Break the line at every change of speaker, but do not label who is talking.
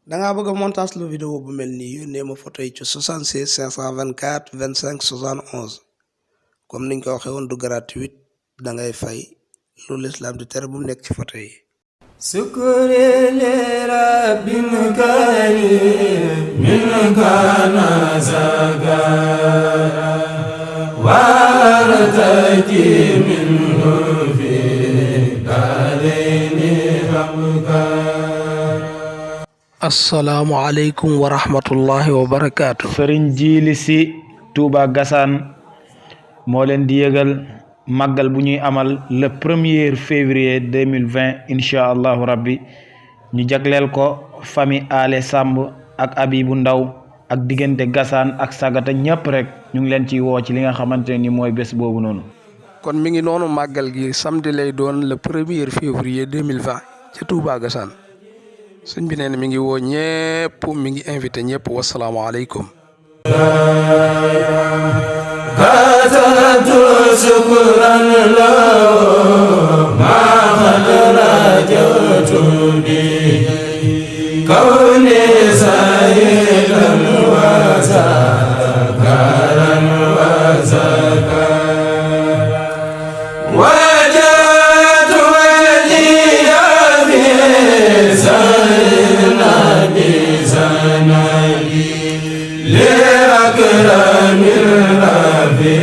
da ngaa bëgg a montage lu vidéo bu mel nii yónnee ma photo yi ci 76 524 25 71 comme niñ ko waxee woon du gratuit da ngay fay lu l'islam di tere bu mu nekk ci photo yi.
sukuri li rabbin karim min kana sagara wartaji minhu fi darini hamkara.
Asalaamaaleykum wa rahmatullahi wa barakaatu.
Sëriñ Jili Si Touba Gassane moo leen di yëgal màggal bu ñuy amal le 1er février 2020 incha allahu rabbi ñu jagleel ko famille Ale Samb ak Abibu Ndaw ak diggante Gassane ak Sagata ñëpp rek ñu ngi leen ciy woo ci li nga xamante ni mooy bés boobu noonu.
kon mi ngi noonu màggal gi samedi lay doon le 1er février 2020 ci Touba Gassane sëñ bi nee na mi ngi woo ñëpp mi ngi invité ñëpp wasalaamaaleykum.
kasatu sukran lahu ma qad rajawtu bi kawni sayidan wa zakaran wa zakara wajatu waliya fi sayyidina bi sanadi li akramil rafi